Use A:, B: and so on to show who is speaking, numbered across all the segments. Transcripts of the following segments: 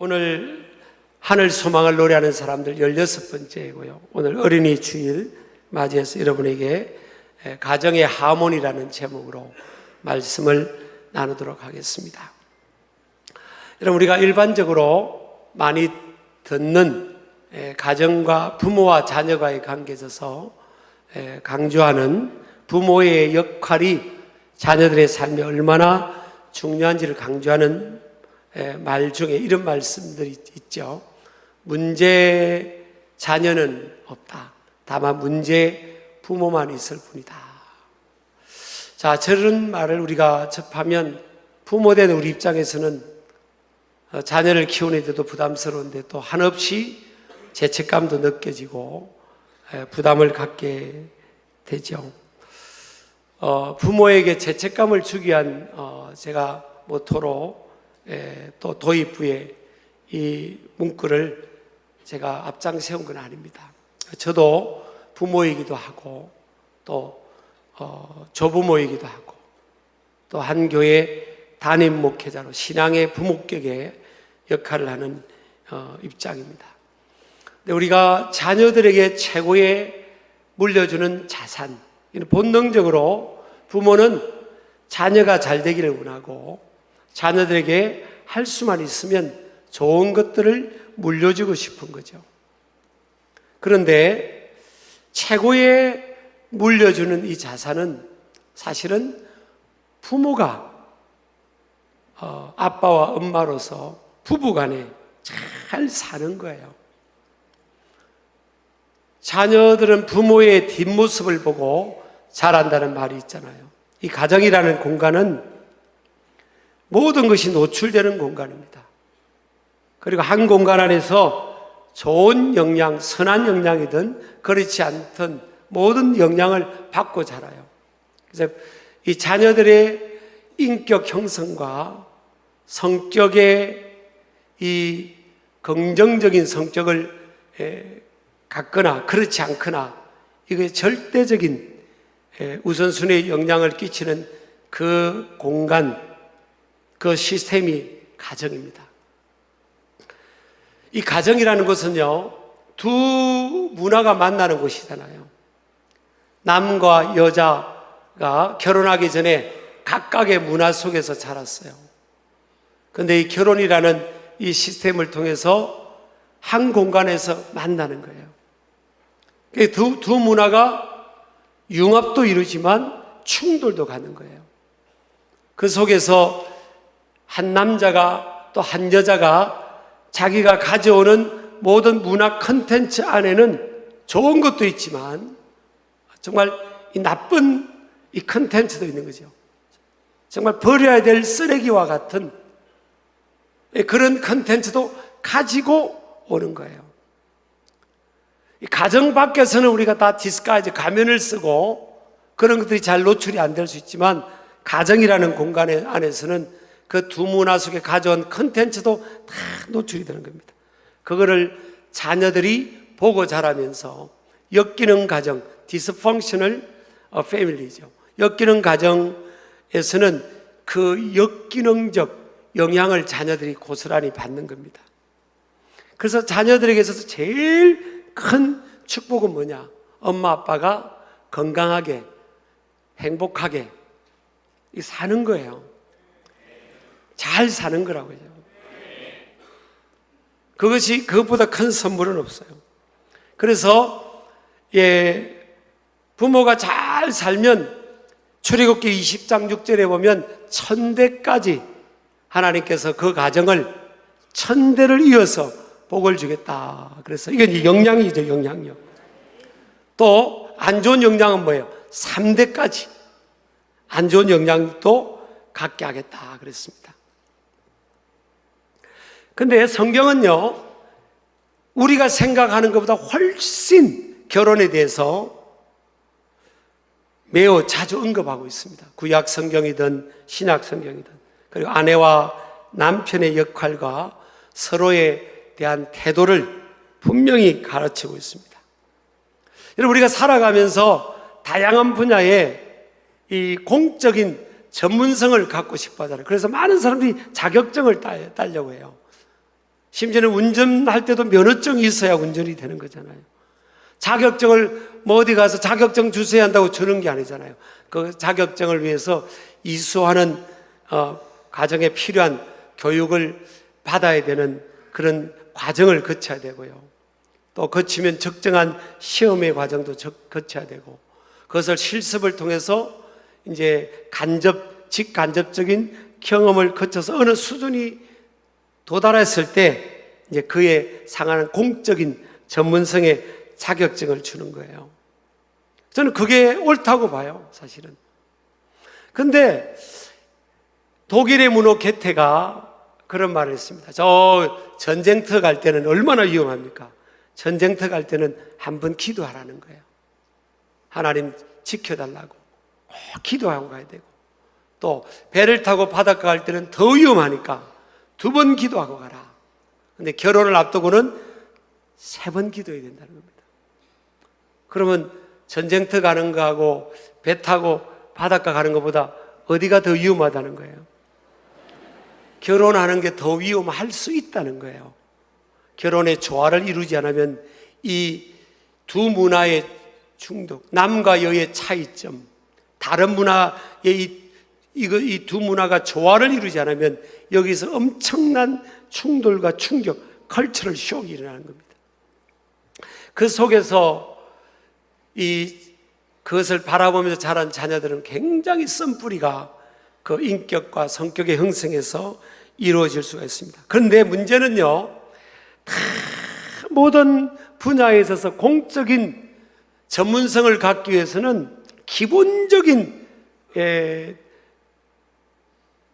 A: 오늘 하늘 소망을 노래하는 사람들 16번째고요. 오늘 어린이 주일 맞이해서 여러분에게 가정의 하모니라는 제목으로 말씀을 나누도록 하겠습니다. 여러분, 우리가 일반적으로 많이 듣는 가정과 부모와 자녀와의 관계에 있어서 강조하는 부모의 역할이 자녀들의 삶에 얼마나 중요한지를 강조하는 말 중에 이런 말씀들이 있죠. 문제 자녀는 없다. 다만 문제 부모만 있을 뿐이다. 자, 저런 말을 우리가 접하면 부모된 우리 입장에서는 자녀를 키우는 데도 부담스러운데 또 한없이 죄책감도 느껴지고 부담을 갖게 되죠. 부모에게 죄책감을 주기 위한 제가 모토로 또 도입부에 이 문구를 제가 앞장 세운 건 아닙니다. 저도 부모이기도 하고 또 조부모이기도 하고 또 한 교회 담임 목회자로 신앙의 부목격의 역할을 하는 입장입니다. 근데 우리가 자녀들에게 최고의 물려주는 자산, 본능적으로 부모는 자녀가 잘 되기를 원하고 자녀들에게 할 수만 있으면 좋은 것들을 물려주고 싶은 거죠. 그런데 최고의 물려주는 이 자산은 사실은 부모가 아빠와 엄마로서 부부간에 잘 사는 거예요. 자녀들은 부모의 뒷모습을 보고 자란다는 말이 있잖아요. 이 가정이라는 공간은 모든 것이 노출되는 공간입니다. 그리고 한 공간 안에서 좋은 영향, 선한 영향이든 그렇지 않든 모든 영향을 받고 자라요. 그래서 이 자녀들의 인격 형성과 성격의 이 긍정적인 성격을 갖거나 그렇지 않거나 이게 절대적인 우선순위에 영향을 끼치는 그 공간, 그 시스템이 가정입니다. 이 가정이라는 것은요, 두 문화가 만나는 곳이잖아요. 남과 여자가 결혼하기 전에 각각의 문화 속에서 자랐어요. 그런데 이 결혼이라는 이 시스템을 통해서 한 공간에서 만나는 거예요. 두 문화가 융합도 이루지만 충돌도 가는 거예요. 그 속에서 한 남자가 또 한 여자가 자기가 가져오는 모든 문화 컨텐츠 안에는 좋은 것도 있지만 정말 이 나쁜 이 컨텐츠도 있는 거죠. 정말 버려야 될 쓰레기와 같은 그런 컨텐츠도 가지고 오는 거예요. 이 가정 밖에서는 우리가 다 디스가이즈 가면을 쓰고 그런 것들이 잘 노출이 안 될 수 있지만 가정이라는 공간 안에서는 그 두 문화 속에 가져온 컨텐츠도 다 노출이 되는 겁니다. 그거를 자녀들이 보고 자라면서 역기능 가정, dysfunctional family죠. 역기능 가정에서는 그 역기능적 영향을 자녀들이 고스란히 받는 겁니다. 그래서 자녀들에게 있어서 제일 큰 축복은 뭐냐? 엄마 아빠가 건강하게 행복하게 사는 거예요. 잘 사는 거라고요. 그것보다 큰 선물은 없어요. 그래서 부모가 잘 살면 출애굽기 20장 6절에 보면 1000대까지 하나님께서 그 가정을 1000대를 이어서 복을 주겠다. 그래서 이건 영향이죠, 영향력. 또 안 좋은 영향은 뭐예요? 3대까지 안 좋은 영향도 갖게 하겠다 그랬습니다. 근데 성경은요, 우리가 생각하는 것보다 훨씬 결혼에 대해서 매우 자주 언급하고 있습니다. 구약 성경이든 신약 성경이든. 그리고 아내와 남편의 역할과 서로에 대한 태도를 분명히 가르치고 있습니다. 여러분, 우리가 살아가면서 다양한 분야에 이 공적인 전문성을 갖고 싶어 하잖아요. 그래서 많은 사람들이 자격증을 따려고 해요. 심지어는 운전할 때도 면허증이 있어야 운전이 되는 거잖아요. 자격증을 뭐 어디 가서 자격증 주세요 한다고 주는 게 아니잖아요. 그 자격증을 위해서 이수하는 과정에 필요한 교육을 받아야 되는 그런 과정을 거쳐야 되고요. 또 거치면 적정한 시험의 과정도 거쳐야 되고, 그것을 실습을 통해서 이제 직간접적인 경험을 거쳐서 어느 수준이 도달했을 때 이제 그에 상하는 공적인 전문성의 자격증을 주는 거예요. 저는 그게 옳다고 봐요, 사실은. 근데 독일의 문호 게테가 그런 말을 했습니다. 저 전쟁터 갈 때는 얼마나 위험합니까? 전쟁터 갈 때는 한 번 기도하라는 거예요. 하나님 지켜달라고 꼭 기도하고 가야 되고, 또 배를 타고 바닷가 갈 때는 더 위험하니까 2번 기도하고 가라. 근데 결혼을 앞두고는 3번 기도해야 된다는 겁니다. 그러면 전쟁터 가는 거하고 배 타고 바닷가 가는 것보다 어디가 더 위험하다는 거예요? 결혼하는 게 더 위험할 수 있다는 거예요. 결혼의 조화를 이루지 않으면 이 두 문화의 충돌, 남과 여의 차이점, 다른 문화의 이 두 문화가 조화를 이루지 않으면 여기서 엄청난 충돌과 충격, 컬처럴 쇼크가 일어나는 겁니다. 그 속에서 그것을 바라보면서 자란 자녀들은 굉장히 쓴뿌리가 그 인격과 성격의 형성에서 이루어질 수가 있습니다. 그런데 문제는요, 다 모든 분야에 있어서 공적인 전문성을 갖기 위해서는 기본적인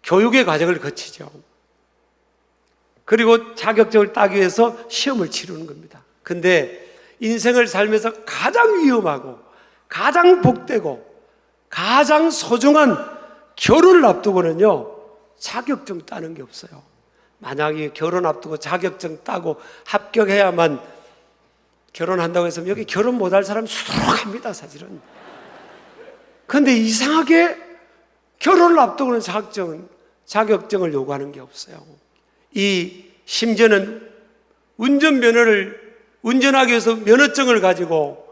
A: 교육의 과정을 거치죠. 그리고 자격증을 따기 위해서 시험을 치르는 겁니다. 근데 인생을 살면서 가장 위험하고 가장 복되고 가장 소중한 결혼을 앞두고는요, 자격증 따는 게 없어요. 만약에 결혼 앞두고 자격증 따고 합격해야만 결혼한다고 해서 여기 결혼 못할 사람 수두룩합니다, 사실은. 그런데 이상하게 결혼을 앞두고는 자격증을 요구하는 게 없어요. 심지어는 운전하기 위해서 면허증을 가지고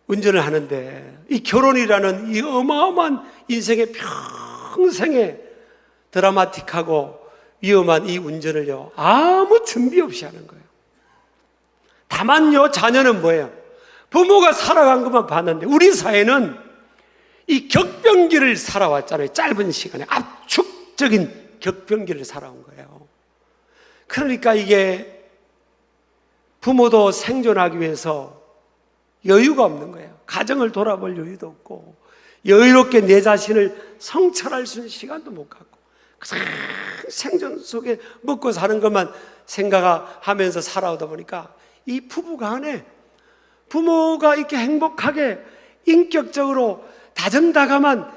A: 운전을 하는데, 이 결혼이라는 이 어마어마한 인생의 평생의 드라마틱하고 위험한 이 운전을요, 아무 준비 없이 하는 거예요. 다만요, 자녀는 뭐예요? 부모가 살아간 것만 봤는데, 우리 사회는 이 격변기를 살아왔잖아요. 짧은 시간에 압축적인 격변기를 살아온 거예요. 그러니까 이게 부모도 생존하기 위해서 여유가 없는 거예요. 가정을 돌아볼 여유도 없고, 여유롭게 내 자신을 성찰할 수 있는 시간도 못 갖고, 생존 속에 먹고 사는 것만 생각하면서 살아오다 보니까 이 부부간에 부모가 이렇게 행복하게 인격적으로 다정다감한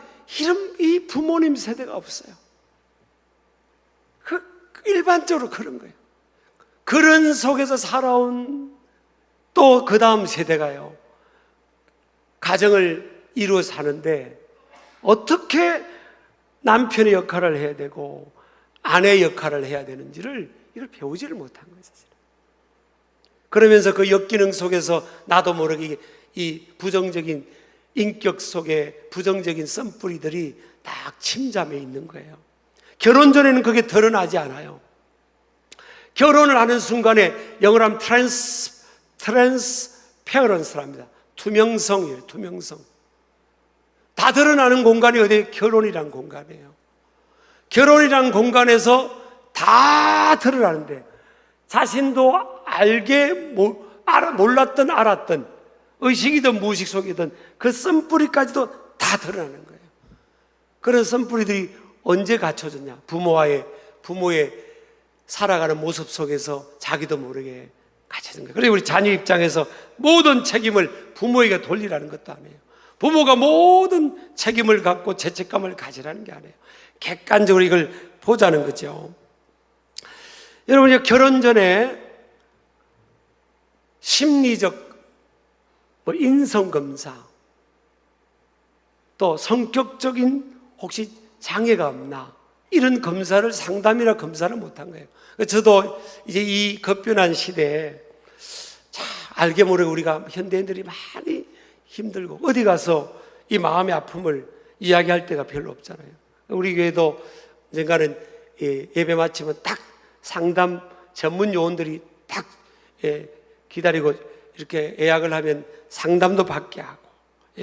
A: 이 부모님 세대가 없어요. 일반적으로 그런 거예요. 그런 속에서 살아온 또 그 다음 세대가요, 가정을 이루어 사는데 어떻게 남편의 역할을 해야 되고 아내의 역할을 해야 되는지를 이걸 배우지를 못한 거예요, 사실은. 그러면서 그 역기능 속에서 나도 모르게 이 부정적인 인격 속에 부정적인 썬뿌리들이 딱 침잠해 있는 거예요. 결혼 전에는 그게 드러나지 않아요. 결혼을 하는 순간에 영어로 하면 트랜스페어런스랍니다. 투명성이에요, 투명성. 다 드러나는 공간이 어디에? 결혼이란 공간이에요. 결혼이란 공간에서 다 드러나는데, 자신도 몰랐던 알았던 의식이든 무의식 속이든 그 썬뿌리까지도 다 드러나는 거예요. 그런 썬뿌리들이 언제 갖춰졌냐? 부모의 살아가는 모습 속에서 자기도 모르게 갖춰진 거예요. 그래서 우리 자녀 입장에서 모든 책임을 부모에게 돌리라는 것도 아니에요. 부모가 모든 책임을 갖고 죄책감을 가지라는 게 아니에요. 객관적으로 이걸 보자는 거죠. 여러분, 결혼 전에 심리적 인성검사, 또 성격적인 혹시 장애가 없나, 이런 검사를 상담이나 검사를 못한 거예요. 저도 이제 이 급변한 시대에 알게 모르게 우리가 현대인들이 많이 힘들고 어디 가서 이 마음의 아픔을 이야기할 때가 별로 없잖아요. 우리 교회도 언젠가는 예배 마치면 딱 상담 전문 요원들이 딱 기다리고 이렇게 예약을 하면 상담도 받게 하고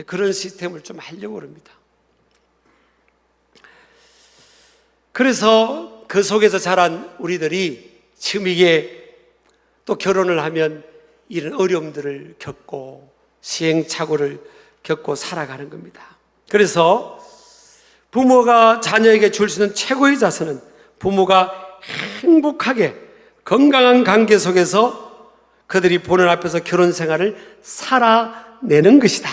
A: 그런 시스템을 좀 하려고 합니다. 그래서 그 속에서 자란 우리들이 지금 이게 또 결혼을 하면 이런 어려움들을 겪고 시행착오를 겪고 살아가는 겁니다. 그래서 부모가 자녀에게 줄 수 있는 최고의 자선은 부모가 행복하게 건강한 관계 속에서 그들이 보는 앞에서 결혼 생활을 살아내는 것이다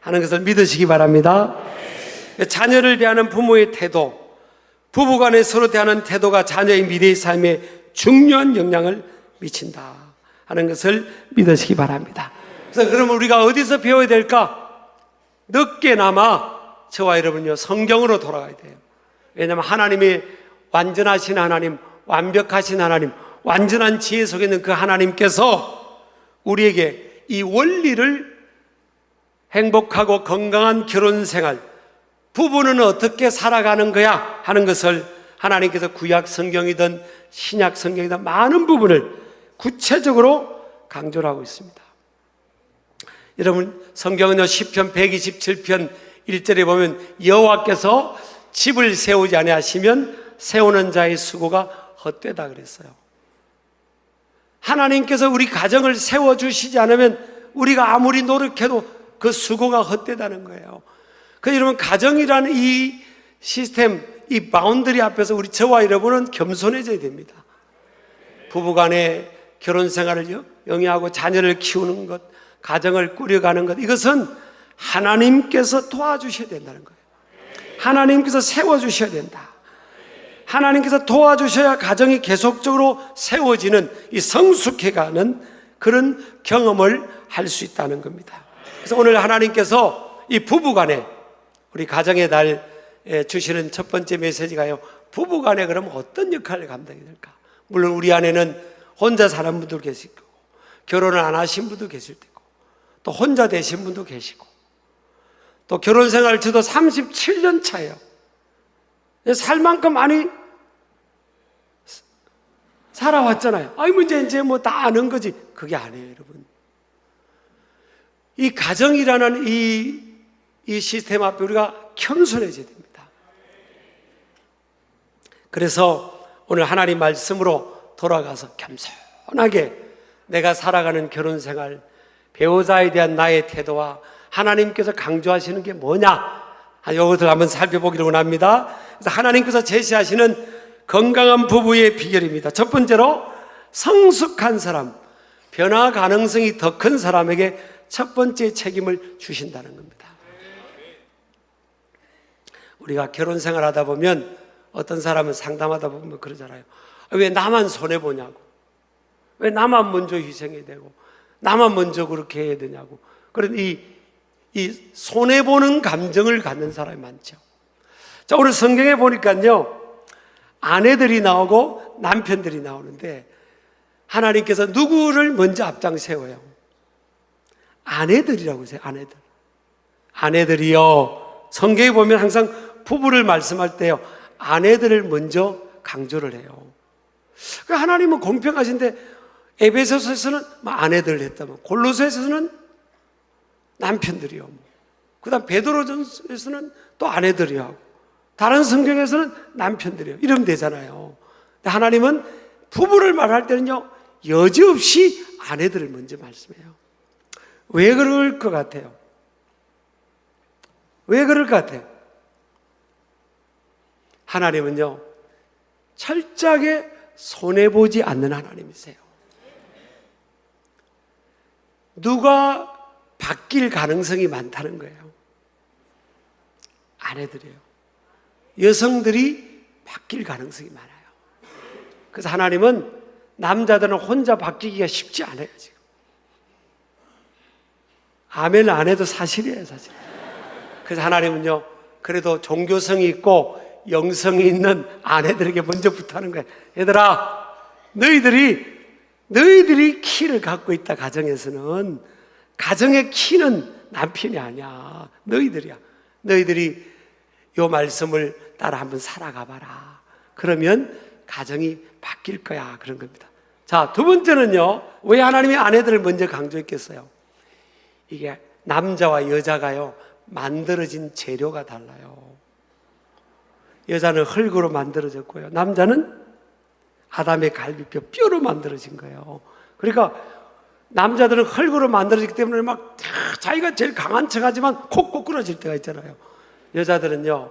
A: 하는 것을 믿으시기 바랍니다. 자녀를 대하는 부모의 태도, 부부간에 서로 대하는 태도가 자녀의 미래의 삶에 중요한 영향을 미친다 하는 것을 믿으시기 바랍니다. 그래서 그러면 우리가 어디서 배워야 될까? 늦게나마 저와 여러분요 성경으로 돌아가야 돼요. 왜냐하면 하나님이 완전하신 하나님, 완벽하신 하나님, 완전한 지혜 속에 있는 그 하나님께서 우리에게 이 원리를 행복하고 건강한 결혼 생활, 부부는 어떻게 살아가는 거야 하는 것을 하나님께서 구약 성경이든 신약 성경이든 많은 부분을 구체적으로 강조를 하고 있습니다. 여러분 성경은요 시편 127편 1절에 보면 여호와께서 집을 세우지 아니하시면 세우는 자의 수고가 헛되다 그랬어요. 하나님께서 우리 가정을 세워주시지 않으면 우리가 아무리 노력해도 그 수고가 헛되다는 거예요. 그래서 여러분 가정이라는 이 시스템, 이 바운더리 앞에서 우리 저와 여러분은 겸손해져야 됩니다. 부부간의 결혼 생활을 영위하고 자녀를 키우는 것, 가정을 꾸려가는 것, 이것은 하나님께서 도와주셔야 된다는 거예요. 하나님께서 세워주셔야 된다. 하나님께서 도와주셔야 가정이 계속적으로 세워지는 이 성숙해가는 그런 경험을 할 수 있다는 겁니다. 그래서 오늘 하나님께서 이 부부간에 우리 가정의 달 주시는 첫 번째 메시지가요, 부부간에 그러면 어떤 역할을 감당해야 될까? 물론 우리 안에는 혼자 사는 분도 계시고 결혼을 안 하신 분도 계실 테고 또 혼자 되신 분도 계시고 또 결혼 생활 저도 37년 차예요. 살 만큼 많이 살아왔잖아요. 아이 이제 뭐 다 아는 거지. 그게 아니에요, 여러분. 이 가정이라는 이 시스템 앞에 우리가 겸손해져야 됩니다. 그래서 오늘 하나님 말씀으로 돌아가서 겸손하게 내가 살아가는 결혼 생활, 배우자에 대한 나의 태도와 하나님께서 강조하시는 게 뭐냐, 이것을 한번 살펴보기로 합니다. 그래서 하나님께서 제시하시는 건강한 부부의 비결입니다. 첫 번째로 성숙한 사람, 변화 가능성이 더 큰 사람에게 첫 번째 책임을 주신다는 겁니다. 우리가 결혼 생활하다 보면 어떤 사람은 상담하다 보면 그러잖아요. 왜 나만 손해보냐고, 왜 나만 먼저 희생해야 되고 나만 먼저 그렇게 해야 되냐고. 그런 이 손해보는 감정을 갖는 사람이 많죠. 자, 오늘 성경에 보니까요 아내들이 나오고 남편들이 나오는데 하나님께서 누구를 먼저 앞장 세워요? 아내들이라고 하세요. 아내들이요, 성경에 보면 항상 부부를 말씀할 때요 아내들을 먼저 강조를 해요. 하나님은 공평하신데 에베소서에서는 아내들을 했다면 골로새에서는 남편들이요, 그 다음 베드로전서에서는 또 아내들이요 하고 다른 성경에서는 남편들이요 이러면 되잖아요. 근데 하나님은 부부를 말할 때는요 여지없이 아내들을 먼저 말씀해요. 왜 그럴 것 같아요? 왜 그럴 것 같아요? 하나님은요 철저하게 손해보지 않는 하나님이세요. 누가 바뀔 가능성이 많다는 거예요? 아내들이에요. 여성들이 바뀔 가능성이 많아요. 그래서 하나님은 남자들은 혼자 바뀌기가 쉽지 않아요. 지금 아멘 안 해도 사실이에요, 사실. 그래서 하나님은요 그래도 종교성이 있고 영성이 있는 아내들에게 먼저 부탁하는 거예요. 얘들아, 너희들이 키를 갖고 있다. 가정에서는 가정의 키는 남편이 아니야. 너희들이야. 너희들이 요 말씀을 따라 한번 살아가 봐라. 그러면 가정이 바뀔 거야. 그런 겁니다. 자, 두 번째는요, 왜 하나님이 아내들을 먼저 강조했겠어요? 이게 남자와 여자가요, 만들어진 재료가 달라요. 여자는 흙으로 만들어졌고요, 남자는 아담의 갈비뼈, 뼈로 만들어진 거예요. 그러니까 남자들은 흙으로 만들어지기 때문에 막 자기가 제일 강한 척 하지만 콕콕 끊어질 때가 있잖아요. 여자들은요,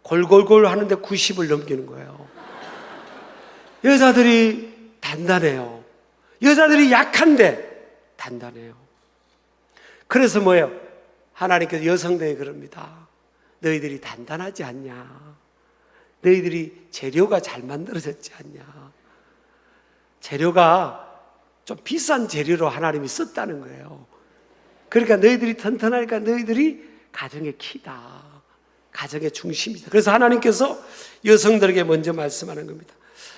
A: 골골골 하는데 90을 넘기는 거예요. 여자들이 단단해요. 여자들이 약한데 단단해요. 그래서 뭐예요? 하나님께서 여성들에게 그럽니다. 너희들이 단단하지 않냐? 너희들이 재료가 잘 만들어졌지 않냐? 재료가 좀 비싼 재료로 하나님이 썼다는 거예요. 그러니까 너희들이 튼튼하니까 너희들이 가정의 키다. 가정의 중심이다. 그래서 하나님께서 여성들에게 먼저 말씀하는 겁니다.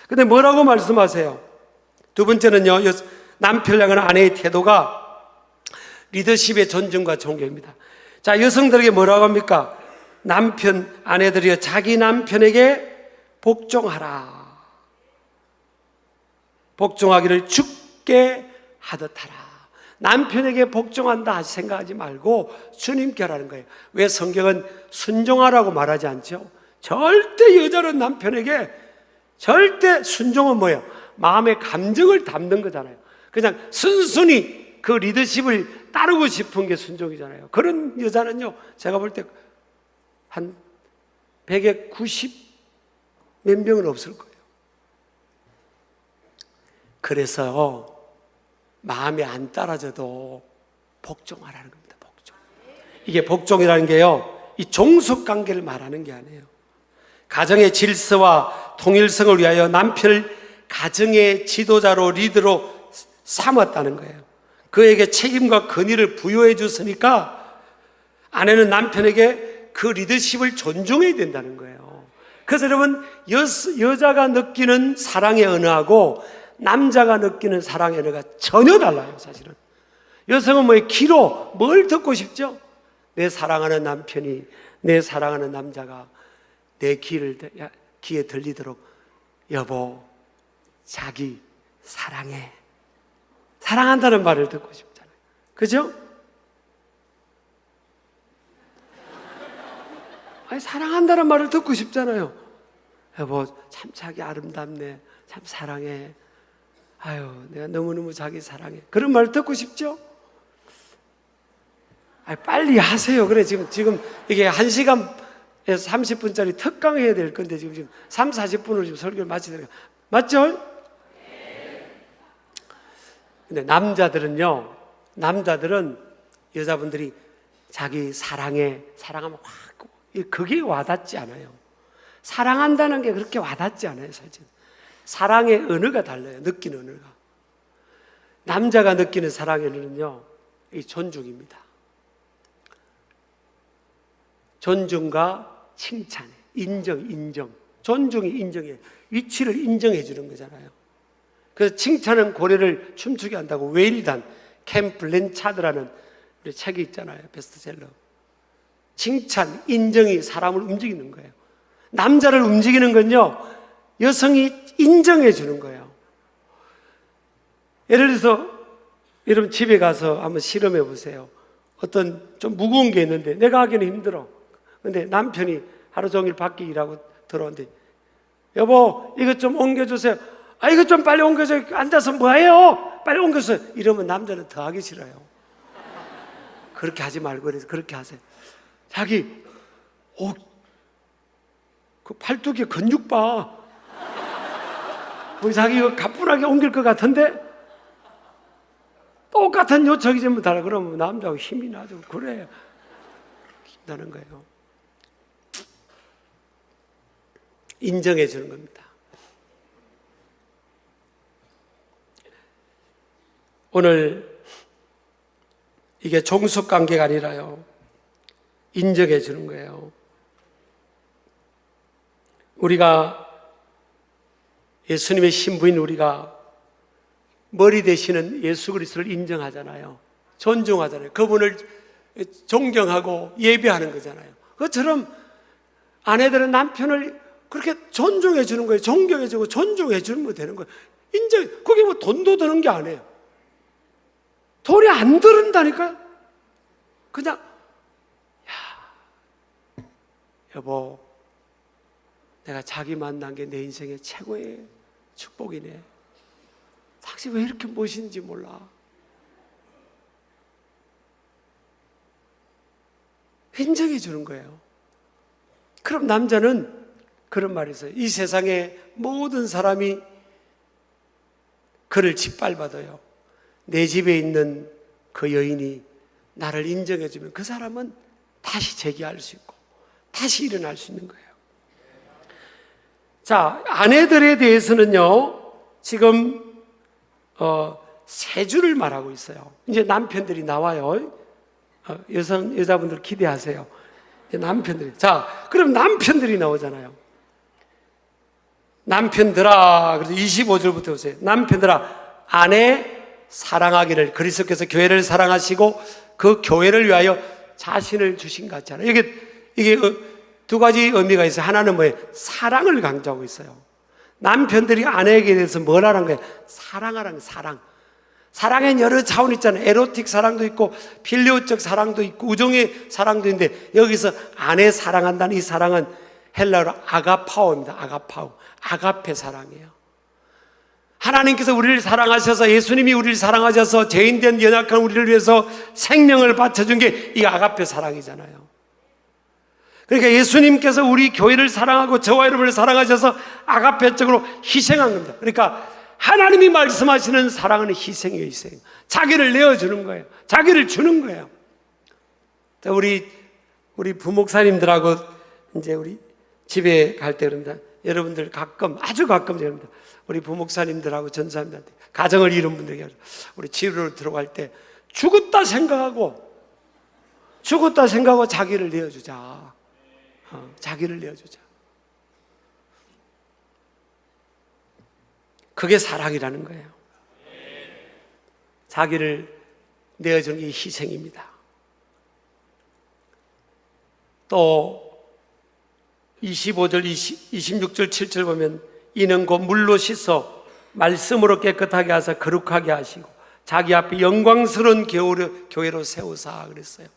A: 근데 뭐라고 말씀하세요? 두 번째는요, 남편 향하는 아내의 태도가 리더십의 존중과 존경입니다. 자, 여성들에게 뭐라고 합니까? 남편, 아내들이여 자기 남편에게 복종하라. 복종하기를 죽게 하듯 하라. 남편에게 복종한다 생각하지 말고 주님께 하라는 거예요. 왜 성경은 순종하라고 말하지 않죠? 절대 여자는 남편에게 절대 순종은 뭐예요? 마음의 감정을 담는 거잖아요. 그냥 순순히 그 리더십을 따르고 싶은 게 순종이잖아요. 그런 여자는요, 제가 볼 때 한 100에 90 몇 명은 없을 거예요. 그래서 마음이 안 따라져도 복종하라는 겁니다. 복종. 이게 복종이라는 게요, 이 종속 관계를 말하는 게 아니에요. 가정의 질서와 통일성을 위하여 남편을 가정의 지도자로 리더로 삼았다는 거예요. 그에게 책임과 권위를 부여해 줬으니까 아내는 남편에게 그 리더십을 존중해야 된다는 거예요. 그래서 여러분, 여자가 느끼는 사랑의 언어하고 남자가 느끼는 사랑의 언어가 전혀 달라요. 사실은 여성은 뭐에 귀로 뭘 듣고 싶죠? 내 사랑하는 남편이, 내 사랑하는 남자가 내 귀에 들리도록 여보, 자기 사랑해, 사랑한다는 말을 듣고 싶잖아요. 그죠? 아니, 사랑한다는 말을 듣고 싶잖아요. 여보, 참 자기 아름답네, 참 사랑해, 아유, 내가 너무너무 자기 사랑해, 그런 말을 듣고 싶죠? 아니, 빨리 하세요. 그래, 지금 이게 1시간에서 30분짜리 특강해야 될 건데 지금 3, 40분으로 지금 설교를 마치야 돼요. 맞죠? 근데 남자들은 여자분들이 자기 사랑하면 확, 그게 와닿지 않아요. 사랑한다는 게 그렇게 와닿지 않아요. 사실 사랑의 언어가 달라요. 느끼는 언어가. 남자가 느끼는 사랑의 언어는요, 이 존중입니다. 존중과 칭찬, 인정. 존중이 인정해, 위치를 인정해 주는 거잖아요. 그래서 칭찬은 고래를 춤추게 한다고 웨일단 캠 블렌차드라는 우리 책이 있잖아요. 베스트셀러. 칭찬, 인정이 사람을 움직이는 거예요. 남자를 움직이는 건요, 여성이 인정해 주는 거예요. 예를 들어서 여러분 집에 가서 한번 실험해 보세요. 어떤 좀 무거운 게 있는데 내가 하기는 힘들어. 근데 남편이 하루 종일 밖에 일하고 들어오는데 여보, 이것 좀 옮겨주세요. 아, 이것 좀 빨리 옮겨줘요. 앉아서 뭐해요? 빨리 옮겨주세요. 이러면 남자는 더 하기 싫어요. 그렇게 하지 말고 그래서 그렇게 하세요. 자기, 그 팔뚝에 근육 봐. 자기 이거 가뿐하게 옮길 것 같은데? 똑같은 요청이 전부 다 그러면 남자하고 힘이 나죠. 그래. 힘나는 거예요. 인정해 주는 겁니다. 오늘 이게 종속 관계가 아니라요, 인정해 주는 거예요. 우리가 예수님의 신부인 우리가 머리 되시는 예수 그리스도를 인정하잖아요. 존중하잖아요. 그분을 존경하고 예배하는 거잖아요. 그것처럼 아내들은 남편을 그렇게 존중해 주는 거예요. 존경해 주고 존중해 주면 되는 거예요. 인정, 그게 뭐 돈도 드는 게 아니에요. 돈이 안 들은다니까? 그냥, 야, 여보, 내가 자기 만난 게 내 인생의 최고의 축복이네. 당신 왜 이렇게 멋있는지 몰라. 인정해 주는 거예요. 그럼 남자는 그런 말이 있어요. 이 세상의 모든 사람이 그를 짓밟아도요, 내 집에 있는 그 여인이 나를 인정해 주면 그 사람은 다시 재기할 수 있고 다시 일어날 수 있는 거예요. 자, 아내들에 대해서는요, 지금 세 줄을 말하고 있어요. 이제 남편들이 나와요. 여자분들 기대하세요. 남편들이. 자, 그럼 남편들이 나오잖아요. 남편들아, 그래서 25절부터 보세요. 남편들아, 아내 사랑하기를, 그리스도께서 교회를 사랑하시고 그 교회를 위하여 자신을 주신 것 같잖아요. 이게 두 가지 의미가 있어요. 하나는 뭐예요? 사랑을 강조하고 있어요. 남편들이 아내에게 대해서 뭘 하라는 거예요? 사랑하라는 거예요. 사랑. 사랑엔 여러 차원이 있잖아요. 에로틱 사랑도 있고 필리오적 사랑도 있고 우정의 사랑도 있는데, 여기서 아내 사랑한다는 이 사랑은 헬라어로 아가파오입니다. 아가파오. 아가페 사랑이에요. 하나님께서 우리를 사랑하셔서, 예수님이 우리를 사랑하셔서 죄인된 연약한 우리를 위해서 생명을 바쳐준 게 이 아가페 사랑이잖아요. 그러니까 예수님께서 우리 교회를 사랑하고 저와 여러분을 사랑하셔서 아가페적으로 희생한 겁니다. 그러니까 하나님이 말씀하시는 사랑은 희생이에요. 희생. 자기를 내어주는 거예요. 자기를 주는 거예요. 우리 부목사님들하고 이제 우리 집에 갈 때 그럽니다. 여러분들 가끔, 아주 가끔 저럽니다. 우리 부목사님들하고 전사님들한테, 가정을 이룬 분들에게 우리 치료로 들어갈 때 죽었다 생각하고 자기를 내어주자. 자기를 내어주자. 그게 사랑이라는 거예요. 자기를 내어주는 게 희생입니다. 또 25절, 26절, 7절 보면 이는 곧 물로 씻어 말씀으로 깨끗하게 하사 거룩하게 하시고 자기 앞에 영광스러운 교회로 세우사 그랬어요.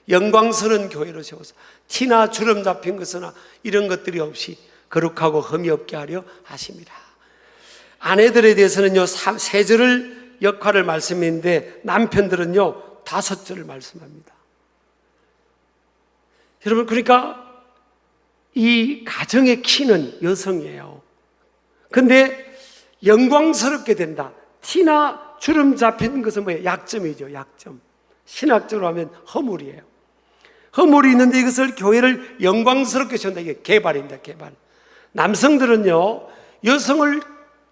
A: 영광스러운 교회로 세우사, 티나 주름 잡힌 것이나 이런 것들이 없이 거룩하고 흠이 없게 하려 하십니다. 아내들에 대해서는요, 세 절을 역할을 말씀했는데 남편들은요 5절을 말씀합니다. 여러분, 그러니까 이 가정의 키는 여성이에요. 근데 영광스럽게 된다. 티나 주름 잡힌 것은 뭐예요? 약점이죠. 약점. 신학적으로 하면 허물이에요. 허물이 있는데 이것을 교회를 영광스럽게 세운다. 이게 개발입니다. 개발. 남성들은요 여성을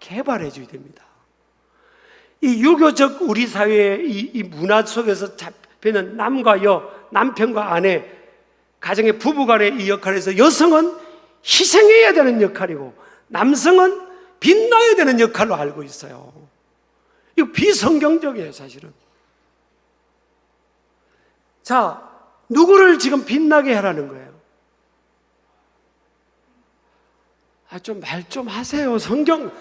A: 개발해 줘야 됩니다. 이 유교적 우리 사회의 이 문화 속에서 잡히는 남과 여, 남편과 아내, 가정의 부부간의 이 역할에서 여성은 희생해야 되는 역할이고 남성은 빛나야 되는 역할로 알고 있어요. 이거 비성경적이에요, 사실은. 자, 누구를 지금 빛나게 하라는 거예요? 좀 말 좀 하세요. 성경,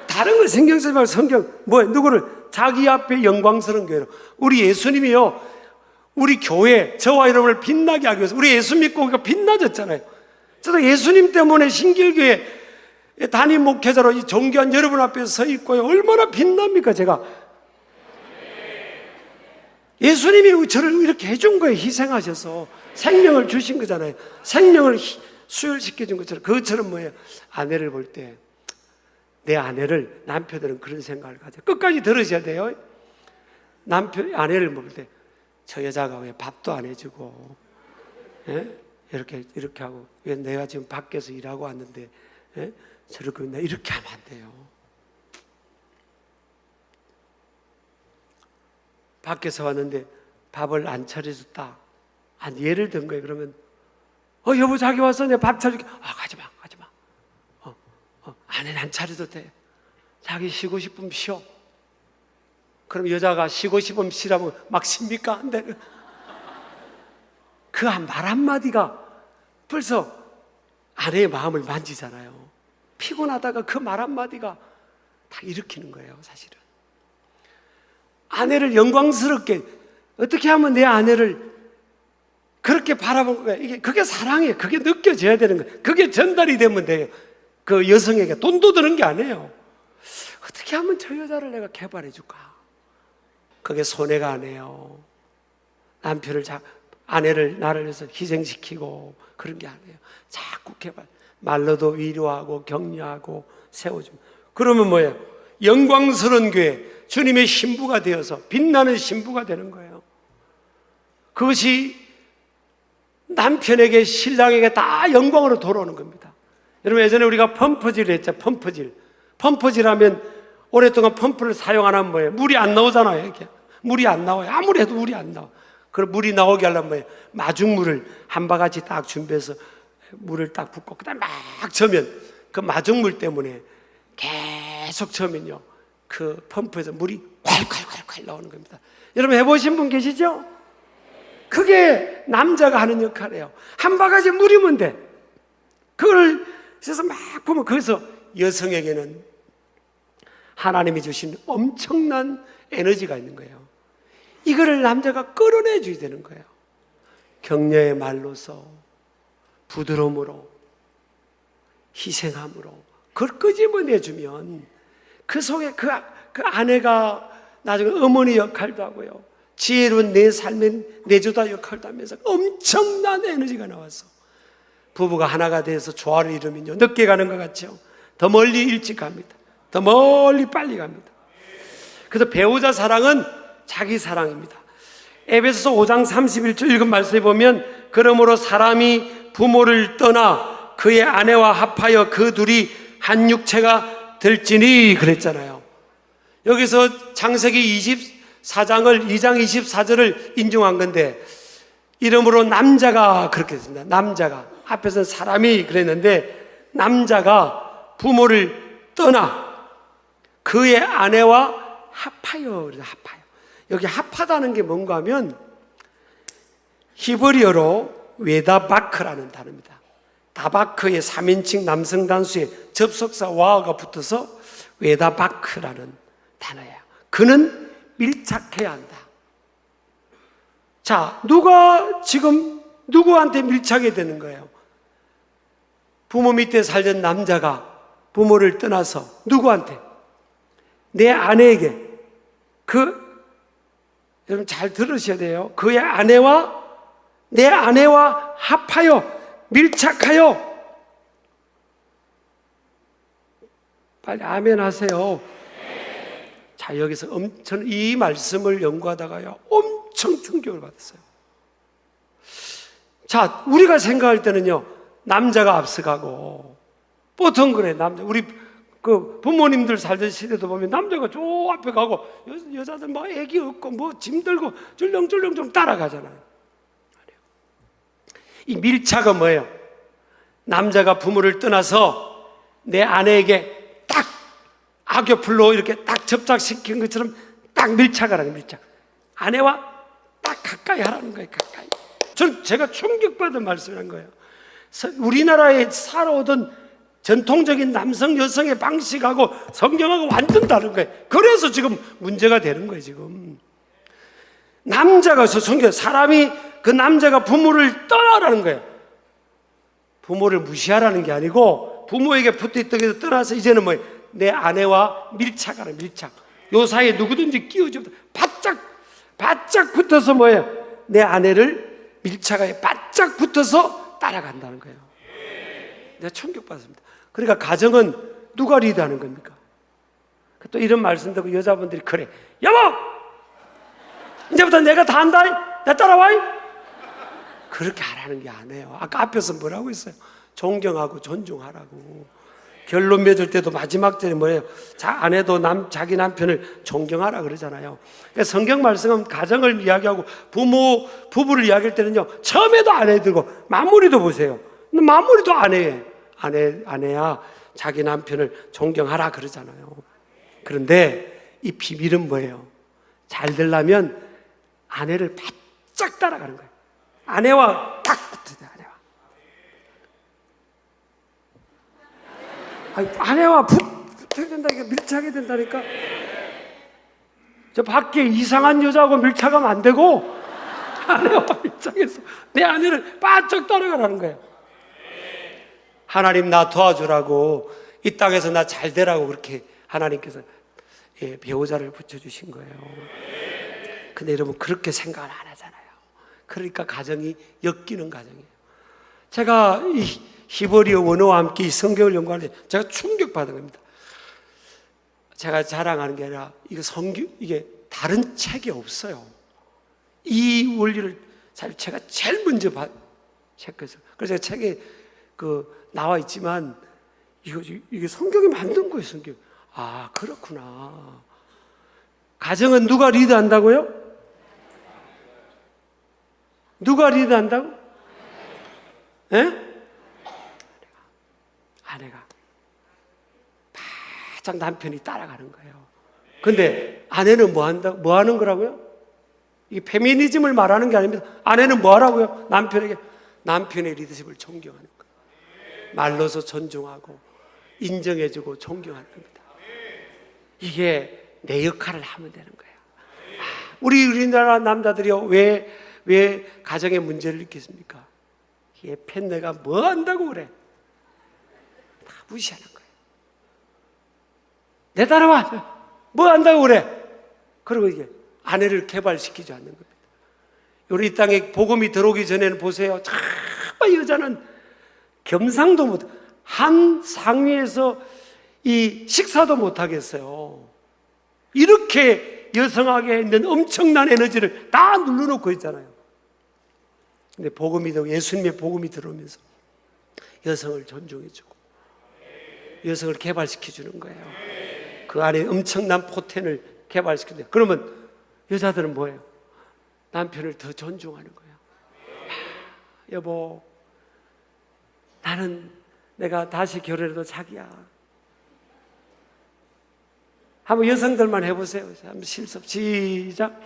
A: 다른 걸 신경 쓰지 말고 성경, 누구를? 자기 앞에 영광스러운 교회로. 우리 예수님이요, 우리 교회, 저와 여러분을 빛나게 하기 위해서, 우리 예수 믿고 우리가 빛나졌잖아요. 저도 예수님 때문에 신길교회 담임 목회자로 이 존귀한 여러분 앞에 서 있고요. 얼마나 빛납니까, 제가. 예수님이 저를 이렇게 해준 거예요. 희생하셔서 생명을 주신 거잖아요. 생명을 수혈시켜준 것처럼. 그것처럼 뭐예요? 아내를 볼 때, 내 아내를, 남편들은 그런 생각을 가져요. 끝까지 들으셔야 돼요. 아내를 볼 때, 저 여자가 왜 밥도 안 해주고, 이렇게 하고, 왜 내가 지금 밖에서 일하고 왔는데, 저렇게 이렇게 하면 안 돼요. 밖에서 왔는데 밥을 안 차려줬다. 예를 든 거예요. 그러면 여보, 자기 와서 내가 밥 차려줄게. 가지마. 아내는 안 차려도 돼. 자기 쉬고 싶으면 쉬어. 그럼 여자가 쉬고 싶으면 쉬라면 막 쉽니까? 안 돼. 그 말 한마디가 벌써 아내의 마음을 만지잖아요. 피곤하다가 그 말 한마디가 다 일으키는 거예요, 사실은. 아내를 영광스럽게, 어떻게 하면 내 아내를 그렇게 바라보는 거예요. 그게 사랑이에요. 그게 느껴져야 되는 거예요. 그게 전달이 되면 돼요. 그 여성에게 돈도 드는 게 아니에요. 어떻게 하면 저 여자를 내가 개발해 줄까? 그게 손해가 아니에요. 남편을 아내를 나를 위해서 희생시키고 그런 게 아니에요. 자꾸 개발, 말로도 위로하고 격려하고 세워주면. 그러면 뭐예요? 영광스러운 교회, 주님의 신부가 되어서 빛나는 신부가 되는 거예요. 그것이 남편에게, 신랑에게 다 영광으로 돌아오는 겁니다. 여러분, 예전에 우리가 펌프질을 했죠. 펌프질 하면 오랫동안 펌프를 사용 안 하면 뭐예요? 물이 안 나오잖아요. 이렇게. 물이 안 나와요. 아무리 해도 물이 안 나와. 그럼 물이 나오게 하려면 뭐예요? 마중물을 한 바가지 딱 준비해서 물을 딱 붓고 그다음 막 저으면 그 마중물 때문에 계속 저으면요, 그 펌프에서 물이 콸콸콸콸 나오는 겁니다. 여러분, 해보신 분 계시죠? 그게 남자가 하는 역할이에요. 한 바가지 물이면 돼. 그걸 그래서 막 보면, 거기서 여성에게는 하나님이 주신 엄청난 에너지가 있는 거예요. 이거를 남자가 끌어내줘야 되는 거예요. 격려의 말로서, 부드러움으로, 희생함으로 그걸 끄집어내주면 그 속에 그 아내가 나중에 어머니 역할도 하고요, 지혜로운 내 삶의 내조다 역할도 하면서 엄청난 에너지가 나와서 부부가 하나가 돼서 조화를 이루면요, 늦게 가는 것 같죠? 더 멀리 일찍 갑니다. 더 멀리 빨리 갑니다. 그래서 배우자 사랑은 자기 사랑입니다. 에베소서 5장 31절 읽은 말씀에 보면, 그러므로 사람이 부모를 떠나 그의 아내와 합하여 그 둘이 한 육체가 될지니 그랬잖아요. 여기서 창세기 24장을 2장 24절을 인용한 건데, 이러므로 남자가 그렇게 됐습니다. 남자가, 앞에서는 사람이 그랬는데 남자가 부모를 떠나 그의 아내와 합하여. 합하여. 여기 합하다는 게 뭔가 하면 히브리어로 웨다바크라는 단어입니다. 다바크의 3인칭 남성 단수에 접속사 와가 붙어서 웨다바크라는 단어예요. 그는 밀착해야 한다. 자, 누가 지금 누구한테 밀착이 되는 거예요? 부모 밑에 살던 남자가 부모를 떠나서 누구한테? 내 아내에게. 여러분 잘 들으셔야 돼요. 그의 아내와, 내 아내와 합하여, 밀착하여. 빨리 아멘 하세요. 자, 여기서 저는 이 말씀을 연구하다가요, 엄청 충격을 받았어요. 자, 우리가 생각할 때는요, 남자가 앞서가고, 보통 그래, 우리 그 부모님들 살던 시대도 보면 남자가 저 앞에 가고 여자들 막 애기 업고 뭐 짐 들고 줄렁줄렁 좀 따라가잖아요. 이 밀착은 뭐예요? 남자가 부모를 떠나서 내 아내에게 딱 악교풀로 이렇게 딱 접착시킨 것처럼 딱 밀착을 하는, 밀착. 아내와 딱 가까이 하라는 거예요. 가까이. 제가 충격받은 말씀을 한 거예요. 우리나라에 살아오던 전통적인 남성 여성의 방식하고 성경하고 완전 다른 거예요. 그래서 지금 문제가 되는 거예요. 지금 남자가, 성경 사람이, 그 남자가 부모를 떠나라는 거예요. 부모를 무시하라는 게 아니고 부모에게 붙어있던 게 떠나서 이제는 뭐예요? 내 아내와 밀착하는, 밀착. 요 사이에 누구든지 끼워주면 바짝 붙어서 뭐예요? 내 아내를 밀착하여 바짝 붙어서 따라간다는 거예요. 내가 충격받았습니다. 그러니까 가정은 누가 리드하는 겁니까? 또 이런 말씀 듣고 여자분들이, 그래, 여보! 이제부터 내가 다 한다! 나 따라와! 그렇게 하라는 게 아니에요. 아까 앞에서 뭐라고 했어요? 존경하고 존중하라고. 결론 맺을 때도 마지막 절에 뭐예요? 아내도 자기 남편을 존경하라 그러잖아요. 그러니까 성경 말씀은 가정을 이야기하고 부부를 이야기할 때는요, 처음에도 아내 들고 마무리도 보세요. 마무리도 아내야. 자기 남편을 존경하라 그러잖아요. 그런데 이 비밀은 뭐예요? 잘 되려면 아내를 바짝 따라가는 거예요. 아내와 딱 붙어야 돼요. 아내와 붙어야 된다니까, 밀착해야 된다니까. 저 밖에 이상한 여자하고 밀착하면 안 되고 아내와 밀착해서 내 아내를 바짝 따라가라는 거예요. 하나님 나 도와주라고, 이 땅에서 나 잘 되라고 그렇게 하나님께서 배우자를 붙여주신 거예요. 근데 여러분 그렇게 생각을 안 하잖아요. 그러니까 가정이 엮이는 가정이에요. 제가 이 히브리어 원어와 함께 이 성경을 연구할 때 제가 충격받은 겁니다. 제가 자랑하는 게 아니라 이게 다른 책이 없어요. 이 원리를 제가 제일 먼저 체크해서, 그래서 책에 나와 있지만 이게 성경이 만든 거예요. 성경. 아, 그렇구나. 가정은 누가 리드한다고요? 누가 리드한다고? 예? 아내가 바짝 남편이 따라가는 거예요. 근데 아내는 뭐 하는 거라고요? 이게 페미니즘을 말하는 게 아닙니다. 아내는 뭐 하라고요? 남편의 리더십을 존경하는 거예요. 말로서 존중하고 인정해주고 존경하는 겁니다. 이게 내 역할을 하면 되는 거예요. 우리나라 남자들이요, 왜 가정에 문제를 일으켰습니까? 얘 팬내가 뭐 한다고 그래? 다 무시하는 거예요. 내 따라와, 뭐 한다고 그래? 그리고 이게 아내를 개발시키지 않는 겁니다. 우리 이 땅에 복음이 들어오기 전에는 보세요, 정말 여자는 겸상도 못, 한 상위에서 이 식사도 못 하겠어요. 이렇게 여성하게 있는 엄청난 에너지를 다 눌러놓고 있잖아요. 근데 예수님의 복음이 들어오면서 여성을 존중해주고 여성을 개발시켜주는 거예요. 그 안에 엄청난 포텐을 개발시켜줘요. 그러면 여자들은 뭐예요? 남편을 더 존중하는 거예요. 여보, 내가 다시 결혼해도 자기야. 한번 여성들만 해보세요. 한번 실습 시작.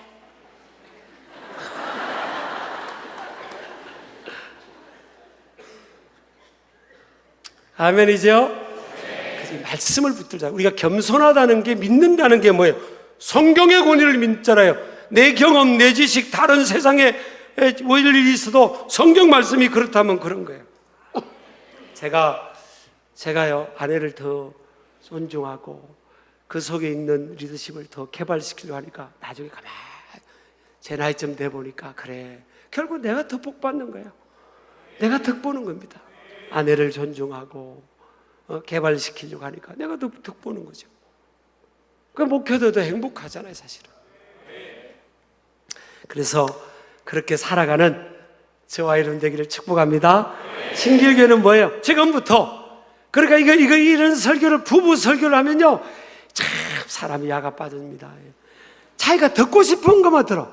A: 아멘이죠? 그래서 말씀을 붙들자. 우리가 겸손하다는 게, 믿는다는 게 뭐예요? 성경의 권위를 믿잖아요. 내 경험, 내 지식, 다른 세상에 원일이 있어도 성경 말씀이 그렇다면 그런 거예요. 제가요, 아내를 더 존중하고 그 속에 있는 리더십을 더 개발시키려고 하니까 나중에 가만히 제 나이쯤 돼 보니까, 그래, 결국 내가 더 복 받는 거예요. 내가 덕 보는 겁니다. 아내를 존중하고 개발시키려고 하니까 내가 더 덕 보는 거죠. 그 목표도 행복하잖아요, 사실은. 그래서 그렇게 살아가는 저와 여러분 되기를 축복합니다. 신길교회는 뭐예요? 지금부터. 그러니까 이런 설교를, 부부 설교를 하면요, 참 사람이 야가 빠집니다. 자기가 듣고 싶은 것만 들어.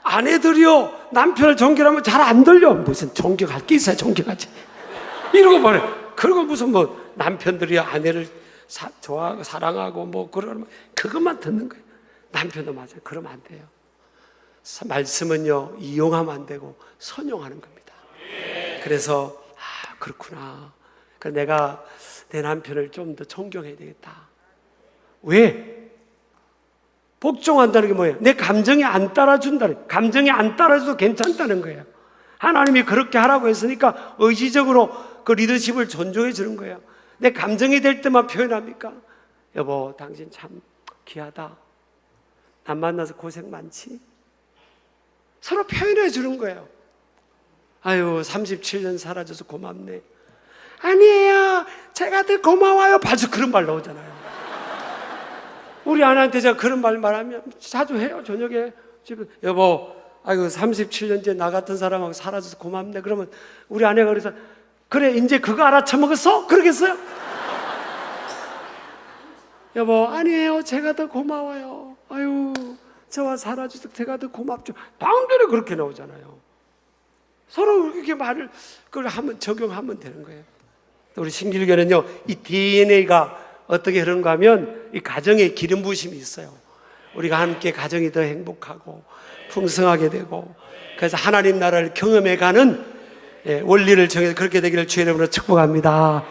A: 아내들이요, 남편을 존경하면 잘 안 들려. 무슨 존경할 게 있어야 존경하지. 이러고 말해. 그리고 무슨 남편들이 아내를 좋아하고 사랑하고 그러면 그것만 듣는 거예요. 남편도 맞아요. 그러면 안 돼요. 말씀은요, 이용하면 안 되고 선용하는 겁니다. 그래서 그렇구나. 그래서 내가 내 남편을 좀 더 존경해야 되겠다. 왜? 복종한다는 게 뭐예요? 내 감정이 안 따라준다는, 감정이 안 따라줘도 괜찮다는 거예요. 하나님이 그렇게 하라고 했으니까 의지적으로 그 리더십을 존중해 주는 거예요. 내 감정이 될 때만 표현합니까? 여보, 당신 참 귀하다. 남 만나서 고생 많지? 서로 표현해 주는 거예요. 아유, 37년 살아줘서 고맙네. 아니에요, 제가 더 고마워요. 바로 그런 말 나오잖아요. 우리 아내한테 제가 그런 말 말하면 자주 해요. 저녁에 집에, 여보, 아이고 37년째 나 같은 사람하고 살아줘서 고맙네. 그러면 우리 아내가 그래서, 그래, 이제 그거 알아쳐먹었어? 그러겠어요? 여보, 아니에요, 제가 더 고마워요. 아유, 저와 살아줘서 제가 더 고맙죠. 방대로 그렇게 나오잖아요. 서로 이렇게 말을 그걸 적용하면 되는 거예요. 또 우리 신길교는요, 이 DNA가 어떻게 흐르는가 하면 이 가정에 기름 부으심이 있어요. 우리가 함께 가정이 더 행복하고 풍성하게 되고, 그래서 하나님 나라를 경험해가는 원리를 정해서 그렇게 되기를 주의 이름으로 축복합니다.